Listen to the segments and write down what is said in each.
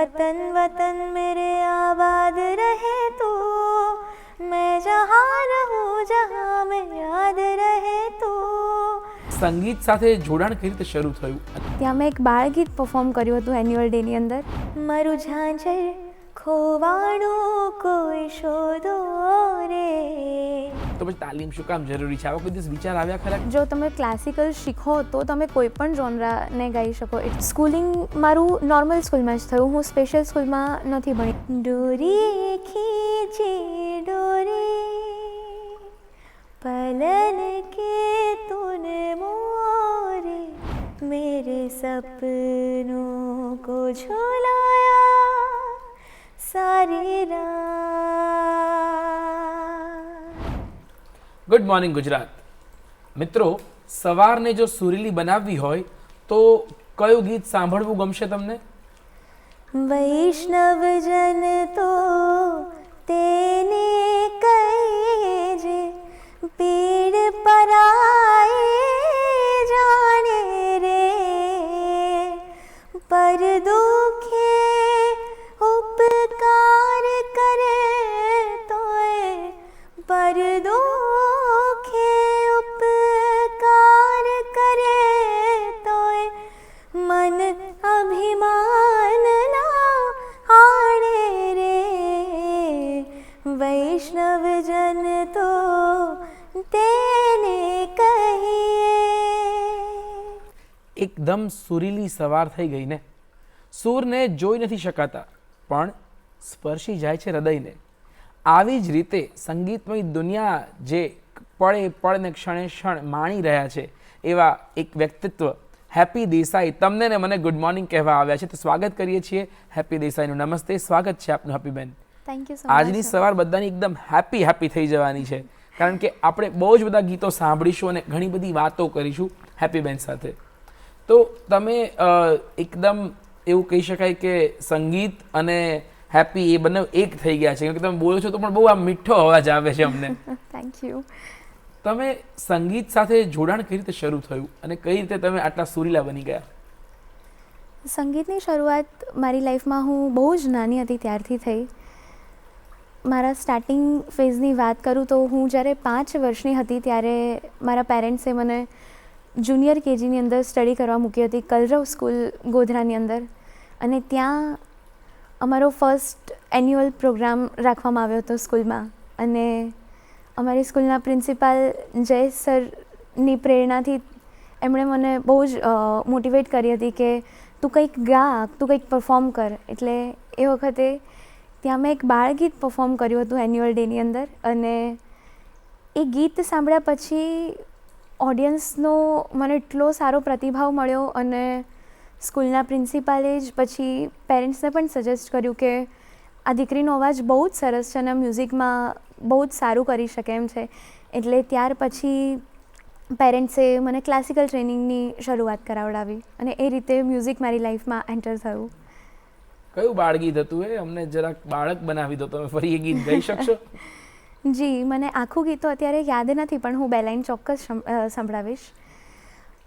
वतन वतन मेरे आबाद रहे तू, मैं जहाँ रहूँ जहाँ में याद रहे तू. સંગીત સાથે જોડાણ કઈ રીતે શરૂ થયું? ત્યાં મેં એક બાળગીત પરફોર્મ કર્યું હતું એન્યુઅલ ડેની અંદર. મારું ઝાંઝર ખોવાણું કોઈ શોધો રે. તો પછી તાલીમ શું કામ જરૂરી છે? આવા કોઈ દિવસ વિચાર આવ્યા ખરા? જો તમે ક્લાસિકલ શીખો તો તમે કોઈ પણ જોનરાને ગાઈ શકો. સ્કૂલિંગ મારું નોર્મલ સ્કૂલમાં જ થયું, હું સ્પેશિયલ સ્કૂલમાં નથી ભણી. ડોરી ખીંચી ડોરી પલન કે તૂને મોરે, મેરે સપનોं को झुलाया सारी रात. Good morning Gujarat. મિત્રો, સવારને જો સુરીલી બનાવવી હોય તો કયું ગીત સાંભળવું ગમશે તમને? વૈષ્ણવ જન તો તેને કહીજે, પીડ પરાય જાણે રે, પર દુખે ઉપકાર કરે તોય, પર દુખે ઉપકાર કરે તોય, મન અભિમાન ના હાડે રે. વૈષ્ણવ જન તો તેને કહીએ. એકદમ સુરીલી સવાર થઈ ગઈ ને. સૂરને જોઈ નથી શકાતા પણ સ્પર્શી જાય છે હૃદયને. આવી જ રીતે સંગીતમય દુનિયા જે પળે પળને ક્ષણે ક્ષણ માણી રહ્યા છે એવા એક વ્યક્તિત્વ હેપી દેસાઈ તમને ને મને ગુડ મોર્નિંગ કહેવા આવ્યા છે. તો સ્વાગત કરીએ છીએ હેપી દેસાઈનું. નમસ્તે, સ્વાગત છે આપનું હેપી બેન. Thank you so much. આજની સવાર બધાની એકદમ હેપી થઈ જવાની છે, કારણ કે આપણે બહુ જ બધા ગીતો સાંભળીશું અને ઘણી બધી વાતો કરીશું હેપી બેન સાથે. તો તમે એકદમ એવું કહી શકાય કે સંગીત અને હેપી એ બંને એક થઈ ગયા છે, કેમ કે તમે બોલો છો તો પણ બહુ આમ મીઠો અવાજ આવે છે અમને. Thank you. તમે સંગીત સાથે જોડાણ કઈ રીતે શરૂ થયું અને કઈ રીતે તમે આટલા સુરીલા બની ગયા? સંગીતની શરૂઆત મારી લાઈફમાં હું બહુ જ નાની હતી ત્યારથી થઈ. મારા સ્ટાર્ટિંગ ફેઝની વાત કરું તો હું જ્યારે 5 વર્ષની હતી ત્યારે મારા પેરેન્ટ્સે મને જુનિયર કેજીની અંદર સ્ટડી કરવા મૂકી હતી કલરવ સ્કૂલ ગોધરાની અંદર. અને ત્યાં અમારો ફર્સ્ટ એન્યુઅલ પ્રોગ્રામ રાખવામાં આવ્યો હતો સ્કૂલમાં. અને અમારી સ્કૂલના પ્રિન્સિપાલ જય સરની પ્રેરણાથી એમણે મને બહુ જ મોટિવેટ કરી હતી કે તું કંઈક ગા, તું કંઈક પરફોર્મ કર. એટલે એ વખતે ત્યાં મેં એક બાળગીત પરફોર્મ કર્યું હતું એન્યુઅલ ડેની અંદર. અને એ ગીત સાંભળ્યા પછી ઓડિયન્સનો મને એટલો સારો પ્રતિભાવ મળ્યો અને સ્કૂલના પ્રિન્સિપાલે જ પછી પેરેન્ટ્સને પણ સજેસ્ટ કર્યું કે આ દીકરીનો અવાજ બહુ જ સરસ છે અને મ્યુઝિકમાં બહુ જ સારું કરી શકે એમ છે. એટલે ત્યાર પછી પેરેન્ટ્સે મને ક્લાસિકલ ટ્રેનિંગની શરૂઆત કરાવડાવી અને એ રીતે મ્યુઝિક મારી લાઈફમાં એન્ટર થયું. કયું બાળગીત હતું એ? અમને જરાક બાળક બનાવી દો. તમે ફરી એ ગીત ગાઈ શકશો? જી, મને આખું ગીત તો અત્યારે યાદ નથી પણ હું 2 લાઈન ચોક્કસ સંભળાવીશ.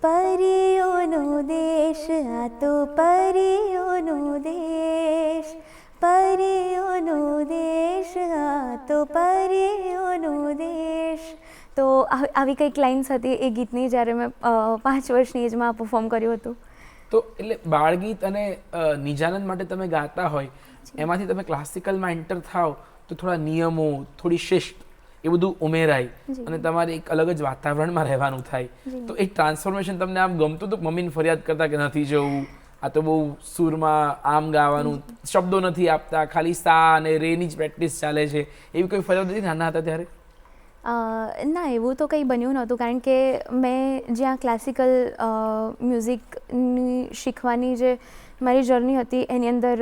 પરીઓનો દેશ, આ તો પરીઓનો દેશ, પરીઓનો દેશ, આ તો પરીઓનો દેશ. તો આવી કંઈક લાઇન્સ હતી એ ગીતની જ્યારે મેં 5 વર્ષની એજમાં પરફોર્મ કર્યું હતું. તો એટલે બાળગીત અને નિજાનંદ માટે તમે ગાતા હોય એમાંથી તમે ક્લાસિકલમાં એન્ટર થાવ તો થોડા નિયમો, થોડી શિસ્ત એ બધું ઉમેરાય અને તમારે એક અલગ જ વાતાવરણમાં રહેવાનું થાય. તો એ ટ્રાન્સફોર્મેશન તમને આમ ગમતું હતું? મમ્મીને ફરિયાદ કરતા કે નથી જવું, આ તો બહુ સૂરમાં આમ ગાવાનું, શબ્દો નથી આપતા, ખાલી સા અને રેની જ પ્રેક્ટિસ ચાલે છે, એવી કોઈ ફરિયાદ હતી નાના હતા ત્યારે? ના, એવું તો કંઈ બન્યું નહોતું, કારણ કે મેં જ્યાં ક્લાસિકલ મ્યુઝિકની શીખવાની જે મારી જર્ની હતી એની અંદર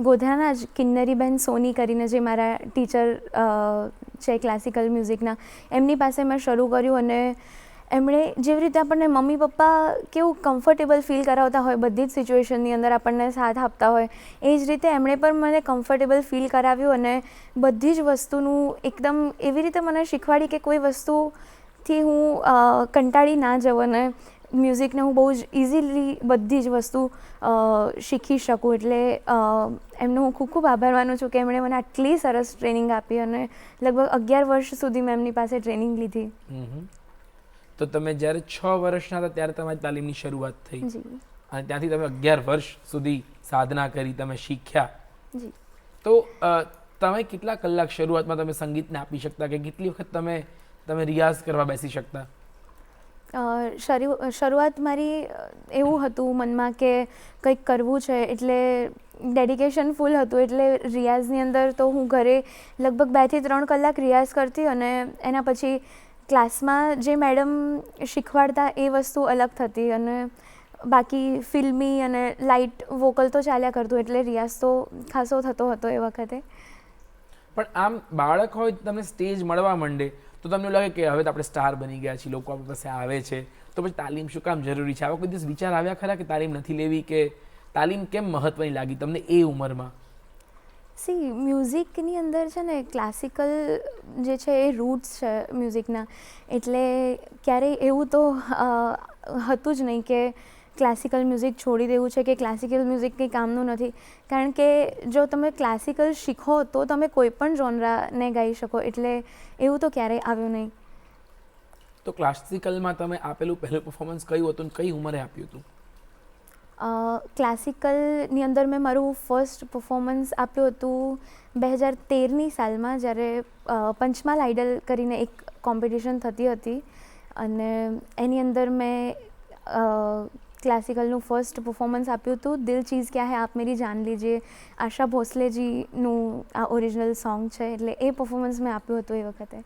ગોધરાના જ કિન્નરીબેન સોની કરીને જે મારા ટીચર છે ક્લાસિકલ મ્યુઝિકના, એમની પાસે મેં શરૂ કર્યું. અને એમણે જેવી રીતે આપણને મમ્મી પપ્પા કેવું કમ્ફર્ટેબલ ફીલ કરાવતા હોય બધી જ સિચ્યુએશનની અંદર આપણને સાથ આપતા હોય, એ જ રીતે એમણે પણ મને કમ્ફર્ટેબલ ફીલ કરાવ્યું અને બધી જ વસ્તુનું એકદમ એવી રીતે મને શીખવાડી કે કોઈ વસ્તુથી હું કંટાળી ના જાઉં અને મ્યુઝિકને હું બહુ જ ઇઝીલી બધી જ વસ્તુ શીખી શકું. એટલે એમનો હું ખૂબ ખૂબ આભાર માનું છું કે એમણે મને આટલી સરસ ટ્રેનિંગ આપી અને લગભગ 11 વર્ષ સુધી મેં એમની પાસે ટ્રેનિંગ લીધી. તો તમે જ્યારે 6 વર્ષના હતા ત્યારે તમારી તાલીમની શરૂઆત થઈ જી અને ત્યાંથી તમે 11 વર્ષ સુધી સાધના કરી, તમે શીખ્યા. જી. તો તમે કેટલા કલાક શરૂઆતમાં તમે સંગીતને આપી શકતા કે કેટલી વખત તમે રિયાઝ કરવા બેસી શકતા? શરૂઆત મારી એવું હતું મનમાં કે કંઈક કરવું છે, એટલે ડેડિકેશન ફૂલ હતું. એટલે રિયાઝની અંદર તો હું ઘરે લગભગ 2 થી 3 કલાક રિયાઝ કરતી અને એના પછી ક્લાસમાં જે મેડમ શીખવાડતા એ વસ્તુ અલગ થતી અને બાકી ફિલ્મી અને લાઇટ વોકલ તો ચાલ્યા કરતું. એટલે રિયાઝ તો ખાસો થતો હતો એ વખતે. પણ આમ બાળક હોય તમને સ્ટેજ મળવા માંડે તો તમને એવું લાગે કે હવે તો આપણે સ્ટાર બની ગયા છીએ, લોકો આપણી પાસે આવે છે, તો પછી તાલીમ શું કામ જરૂરી છે? આવા કોઈ દિવસ વિચાર આવ્યા ખરા કે તાલીમ નથી લેવી, કે તાલીમ કેમ મહત્વની લાગી તમને એ ઉંમરમાં? મ્યુઝિકની અંદર છે ને ક્લાસિકલ જે છે એ રૂટ્સ છે મ્યુઝિકના. એટલે ક્યારેય એવું તો હતું જ નહીં કે ક્લાસિકલ મ્યુઝિક છોડી દેવું છે કે ક્લાસિકલ મ્યુઝિક કંઈ કામનું નથી. કારણ કે જો તમે ક્લાસિકલ શીખો તો તમે કોઈ પણ જોનરાને ગાઈ શકો. એટલે એવું તો ક્યારેય આવ્યું નહીં. તો ક્લાસિકલમાં તમે આપેલું પહેલું પરફોર્મન્સ કયું હતું અને કઈ ઉંમરે આપ્યું હતું? ક્લાસિકલની અંદર મેં મારું ફર્સ્ટ પરફોર્મન્સ આપ્યું હતું 2013ની સાલમાં, જ્યારે પંચમહાલ આઇડલ કરીને એક કોમ્પિટિશન થતી હતી અને એની અંદર મેં ક્લાસિકલનું ફર્સ્ટ પરફોર્મન્સ આપ્યું હતું. દિલ ચીઝ ક્યા હૈ આપ મેરી જાન લીજીએ, આશા ભોસલેજીનું આ ઓરિજિનલ સોંગ છે. એટલે એ પરફોર્મન્સ મેં આપ્યું હતું એ વખતે.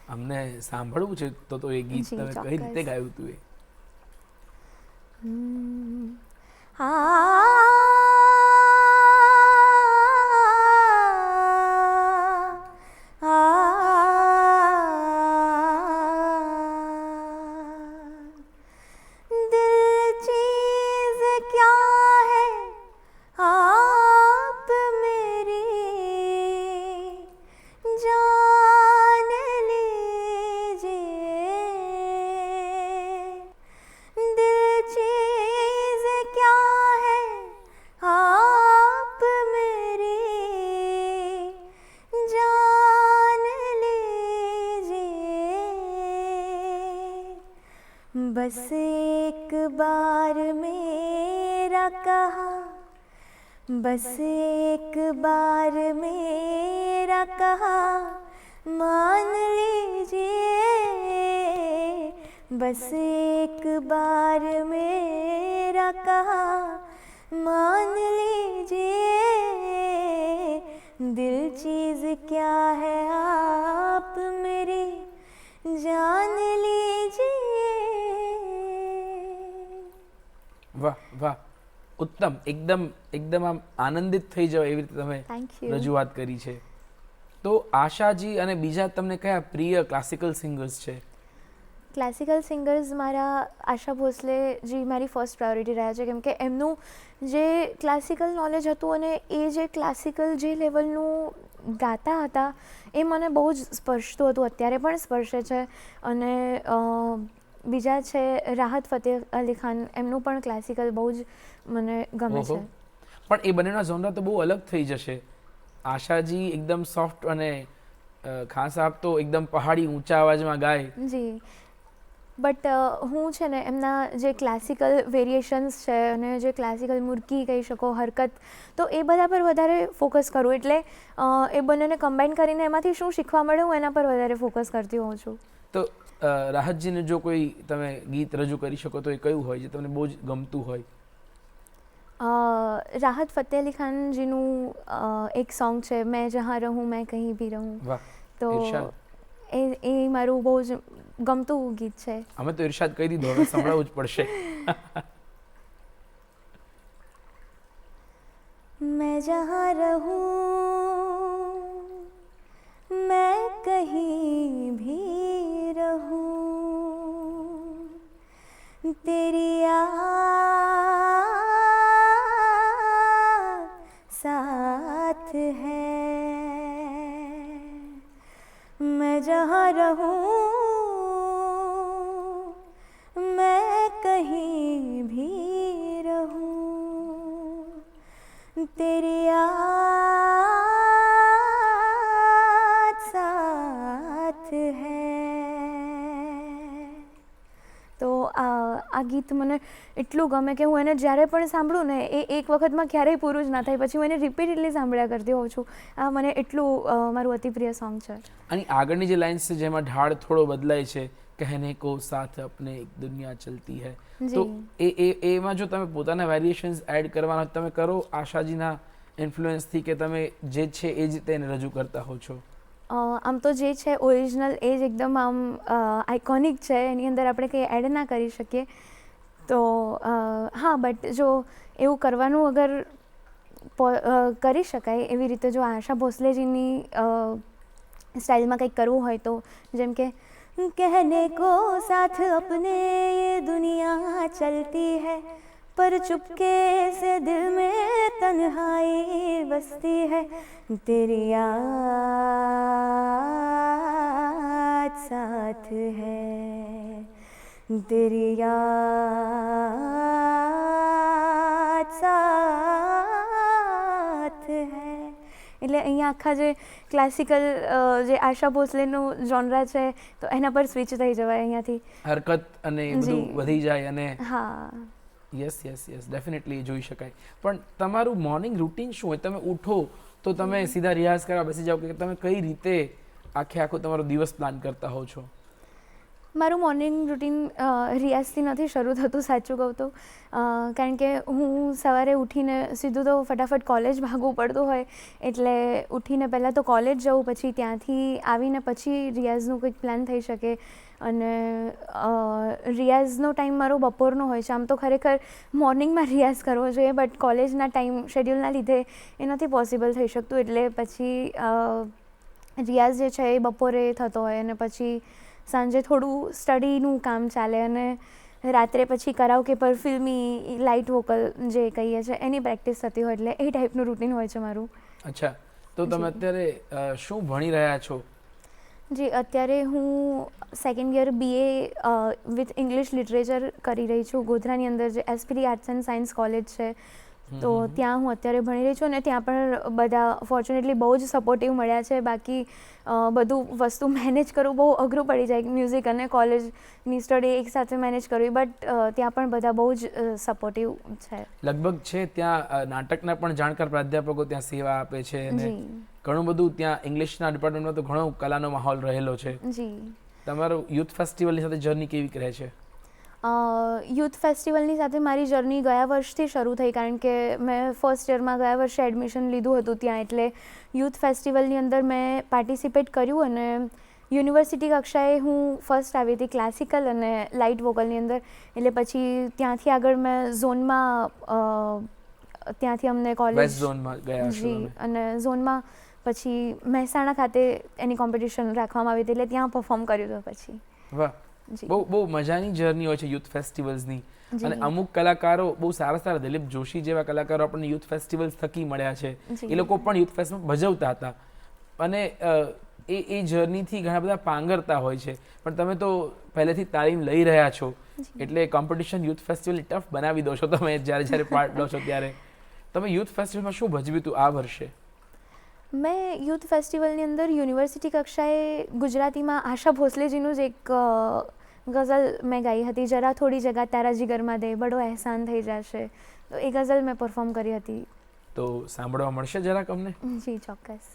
અમને સાંભળવું છે તો એ ગીત તમે કઈ રીતે ગાયું હતું એ? बस एक बार मेरा कहा, बस एक बार मेरा कहा मान लीजिए, बस एक बार मेरा कहा मान लीजिए, दिल चीज क्या है आप मेरी जान लीजिए. વાહ વાહ, ઉત્તમ. એકદમ આમ આનંદિત થઈ જાવ એવી રીતે તમે રજૂઆત કરી છે. તો આશાજી અને બીજા તમને કયા પ્રિય ક્લાસિકલ સિંગર્સ છે? ક્લાસિકલ સિંગર્સ મારા આશા ભોસલેજી મારી ફર્સ્ટ પ્રાયોરિટી રહ્યા છે, કેમ કે એમનું જે ક્લાસિકલ નોલેજ હતું અને એ જે ક્લાસિકલ જે લેવલનું ગાતા હતા એ મને બહુ જ સ્પર્શતું હતું, અત્યારે પણ સ્પર્શે છે. અને બીજા છે રાહત ફતેહ અલી ખાન, એમનું પણ ક્લાસિકલ બહુ જ મને ગમે છે. પણ એ બંનેના ઝોનરા તો બહુ અલગ થઈ જશે. આશાજી એકદમ સોફ્ટ અને ખાન સાહેબ તો એકદમ પહાડી ઊંચા અવાજમાં ગાય. જી, બટ હું છે ને એમના જે ક્લાસિકલ વેરિએશન્સ છે અને જે ક્લાસિકલ મુરકી કહી શકો, હરકત, તો એ બધા પર વધારે ફોકસ કરું. એટલે એ બંનેને કમ્બાઈન કરીને એમાંથી શું શીખવા મળે હું એના પર વધારે ફોકસ કરતી હોઉં છું. તો રાહતજીને જો કોઈ તમે ગીત રજૂ કરી શકો તો એ કયું હોય જે તમને બહુ જ ગમતું હોય? રાહત ફતેહ અલી ખાનજીનું એક સોંગ છે મેં જहाँ રહूँ मैं कहीं भी रहूँ. વાહ, તો એ મારું બહુ જ ગમતું ગીત છે. અમે તો ઇરશાદ કહી દીધું, હવે સંભળાવવું જ પડશે. मैं जहाँ रहूँ मैं कहीं भी रहूँ, तेरी याद साथ है. मैं जहाँ रहूँ मैं कहीं ગીત મને એટલું ગમે કે હું એને જ્યારે પણ સાંભળું ને એ એક વખતમાં ક્યારેય પૂરું જ ના થાય, પછી હું એને રિપીટેડલી સાંભળ્યા કરતી હોઉં છું. આ મને એટલું મારું અતિ પ્રિય સોંગ છે. અને આગળની જે લાઇન્સ છે જેમાં ઢાળ થોડો બદલાય છે, કહેને કો સાથ અપને એક દુનિયા ચલતી હૈ, તો એમાં જો તમે પોતાના વેરિએશન્સ એડ કરવાના તમે કરો આશાજીના ઇન્ફ્લુઅન્સથી, કે તમે જે છે એ જ રીતે એને રજૂ કરતા હો છો? આમ તો જે છે ઓરિજિનલ એ જ એકદમ આમ આઇકોનિક છે, એની અંદર આપણે કંઈ એડ ના કરી શકીએ. તો હા, બટ જો એવું કરવાનું અગર કરી શકાય એવી રીતે જો આશા ભોસલેજીની સ્ટાઇલમાં કંઈક કરવું હોય તો, જેમ કે कहने को साथ अपने ये दुनिया चलती है, पर चुपके से दिल में तन्हाई बसती है, तेरी याद साथ है, तेरी याद साथ है. એટલે અહીંયા આખા જે ક્લાસિકલ જે આશા ભોસલેનું જોનરા છે તો એના પર સ્વિચ થઈ જવાય અહીંયાથી, હરકત અને બધું વધી જાય. અને હા, યસ ડેફિનેટલી જોઈ શકાય. પણ તમારું મોર્નિંગ રૂટીન શું હોય? તમે ઉઠો તો તમે સીધા રિયાઝ કરવા બેસી જાઓ, કે તમે કઈ રીતે આખો તમારો દિવસ પ્લાન કરતા હો છો? મારું મોર્નિંગ રૂટીન રિયાઝથી નથી શરૂ થતું, સાચું કહું તો, કારણ કે હું સવારે ઉઠીને સીધું તો ફટાફટ કોલેજ ભાગવું પડતું હોય, એટલે ઉઠીને પહેલાં તો કોલેજ જવું, પછી ત્યાંથી આવીને પછી રિયાઝનું કંઈક પ્લાન થઈ શકે. અને રિયાઝનો ટાઈમ મારો બપોરનો હોય છે. આમ તો ખરેખર મોર્નિંગમાં રિયાઝ કરવો જોઈએ, બટ કોલેજના ટાઈમ શેડ્યુલના લીધે એ નથી પોસિબલ થઈ શકતું, એટલે પછી રિયાઝ જે છે એ બપોરે થતો હોય, અને પછી સાંજે થોડું સ્ટડીનું કામ ચાલે, અને રાત્રે પછી કરાઓકે પર ફિલ્મી લાઇટ વોકલ જે કહીએ છીએ એની પ્રેક્ટિસ થતી હોય, એટલે એ ટાઈપનું રૂટીન હોય છે મારું. અચ્છા, તો તમે અત્યારે શું ભણી રહ્યા છો? જી, અત્યારે હું second year BA with English literature કરી રહી છું ગોધરાની અંદર, જે એસ્પિરી આર્ટ્સ એન્ડ સાયન્સ કોલેજ છે, તો ત્યાં હું અત્યારે ભણી રહી છું. અને ત્યાં પણ બધા ફોર્ચ્યુનેટલી બહુ જ સપોર્ટિવ મળ્યા છે. બાકી બધું વસ્તુ મેનેજ કરવું બહુ અઘરું પડી જાય, મ્યુઝિક અને કોલેજની સ્ટડી એકસાથે મેનેજ કરવી, બટ ત્યાં પણ બધા બહુ જ સપોર્ટિવ છે. લગભગ છે ત્યાં નાટકના પણ જાણકાર પ્રાધ્યાપકો ત્યાં સેવા આપે છે, અને ઘણું બધું ત્યાં ઇંગ્લિશના ડિપાર્ટમેન્ટમાં તો ઘણો કલાનો માહોલ રહેલો છે. તમારું યુથ ફેસ્ટિવલની સાથે જર્ની કેવી રહે છે? યુથ ફેસ્ટિવલની સાથે મારી જર્ની ગયા વર્ષથી શરૂ થઈ, કારણ કે મેં ફર્સ્ટ યરમાં ગયા વર્ષે એડમિશન લીધું હતું ત્યાં, એટલે યુથ ફેસ્ટિવલની અંદર મેં પાર્ટિસિપેટ કર્યું. અને યુનિવર્સિટી કક્ષાએ હું ફર્સ્ટ આવી હતી ક્લાસિકલ અને લાઇટ વોકલની અંદર, એટલે પછી ત્યાંથી આગળ મેં ઝોનમાં, ત્યાંથી અમને કોલેજ ઝોનમાં ગયા જી, અને ઝોનમાં પછી મહેસાણા ખાતે એની કોમ્પિટિશન રાખવામાં આવી હતી, એટલે ત્યાં પરફોર્મ કર્યું હતું પછી. વાહ, બહુ મજાની જર્ની હોય છે યુથ ફેસ્ટિવલ્સની. અને અમુક કલાકારો બહુ સારા દિલીપ જોશી જેવા કલાકારો આપણને યુથ ફેસ્ટિવલ્સ થકી મળ્યા છે. એ લોકો પણ યુથ ફેસ્ટિવલ ભજવતા હતા, અને એ જર્નીથી ઘણા બધા પાંગરતા હોય છે. પણ તમે તો પહેલેથી તાલીમ લઈ રહ્યા છો, એટલે કોમ્પિટિશન યુથ ફેસ્ટિવલ ટફ બનાવી દો છો તમે જ્યારે પાર્ટ લો છો ત્યારે. તમે યુથ ફેસ્ટિવલમાં શું ભજવ્યું હતું આ વર્ષે? મેં યુથ ફેસ્ટિવલની અંદર યુનિવર્સિટી કક્ષાએ ગુજરાતીમાં આશા ભોસલેજીનું જ એક ગઝલ મેં ગાઈ હતી, જરા થોડી જગા તારા જીગરમાં દે, બડો એહસાન થઈ જશે. તો એ ગઝલ મેં પરફોર્મ કરી હતી. તો સાંભળવા મળશે જરાક અમને? જી, ચોક્કસ.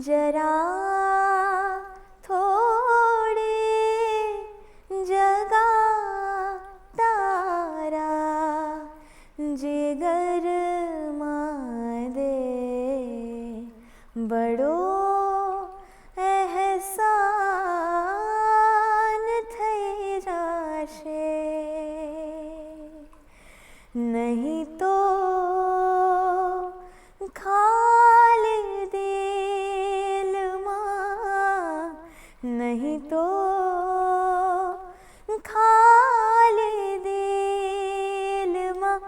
જરા થોડી જગા તારા જીગરમાં દે, બડો એહસાન થઈ જશે, નહીં તો ખાલી દિલમાં, નહીં તો ખાલી દિલમાં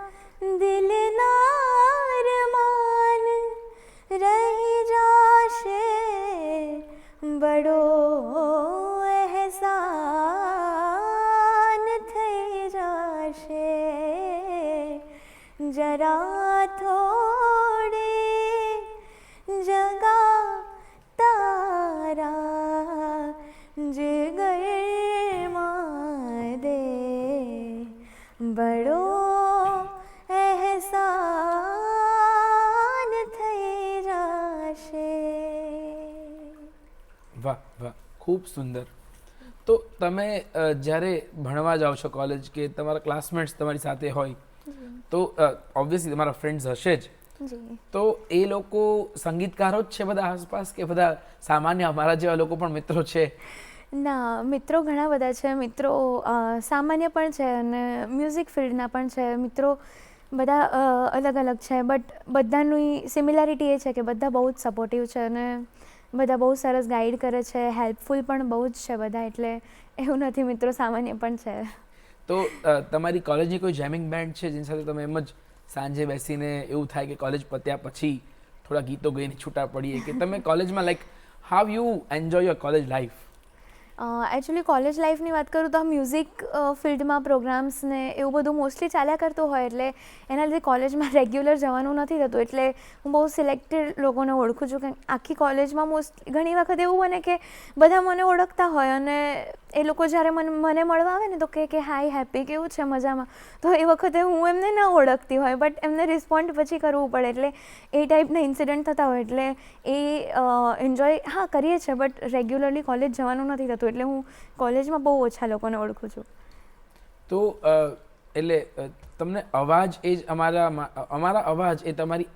દિલના અરમાન રહી જશે, બડો એહસાન થઈ જશે, જરા થોડી જગા તારા જીગરમાં દે. વાહ વાહ, ખૂબ સુંદર. તો તમે જ્યારે ભણવા જાઓ છો કોલેજ કે તમારા ક્લાસમેટ્સ તમારી સાથે હોય તો ઓબ્વિયસલી તમારા ફ્રેન્ડ્સ હશે જ, જી તો એ લોકો સંગીતકારો જ છે બધા આસપાસ કે બધા સામાન્ય અમારા જેવા લોકો પણ મિત્રો છે? ના, મિત્રો ઘણા બધા છે. મિત્રો સામાન્ય પણ છે અને મ્યુઝિક ફિલ્ડના પણ છે. મિત્રો બધા અલગ અલગ છે, બટ બધાની સિમિલારિટી એ છે કે બધા બહુ જ સપોર્ટિવ છે અને બધા બહુ સરસ ગાઈડ કરે છે, હેલ્પફુલ પણ બહુ જ છે બધા, એટલે એવું નથી, મિત્રો સામાન્ય પણ છે. તો તમારી કોલેજની કોઈ જેમિંગ બેન્ડ છે જેની સાથે તમે એમ જ સાંજે બેસીને એવું થાય કે કોલેજ પત્યા પછી થોડા ગીતો ગઈને છૂટા પડીએ, કે તમે કોલેજમાં like how you enjoy your college life? Actually college લાઈફની વાત કરું તો મ્યુઝિક ફિલ્ડમાં પ્રોગ્રામ્સ ને એવું બધું મોસ્ટલી ચાલ્યા કરતું હોય, એટલે એના લીધે કોલેજમાં રેગ્યુલર જવાનું નથી થતું. એટલે હું બહુ સિલેક્ટેડ લોકોને ઓળખું છું કે આખી કોલેજમાં ઘણી વખત એવું બને કે બધા મને ઓળખતા હોય અને એ લોકો જ્યારે મને મળવા આવે ને તો કે હાય હેપી, કેવું છે, મજામાં? તો એ વખતે હું એમને ન ઓળખતી હોય બટ એમને રિસ્પોન્ડ પછી કરવું પડે, એટલે એ ટાઈપના ઇન્સિડન્ટ થતા હોય. એટલે એ એન્જોય હા કરીએ છીએ બટ રેગ્યુલરલી કોલેજ જવાનું નથી થતું, એટલે હું કોલેજમાં બહુ ઓછા લોકોને ઓળખું છું. તો એટલે તમને અવાજ એ જ અમારા અવાજ એ તમારી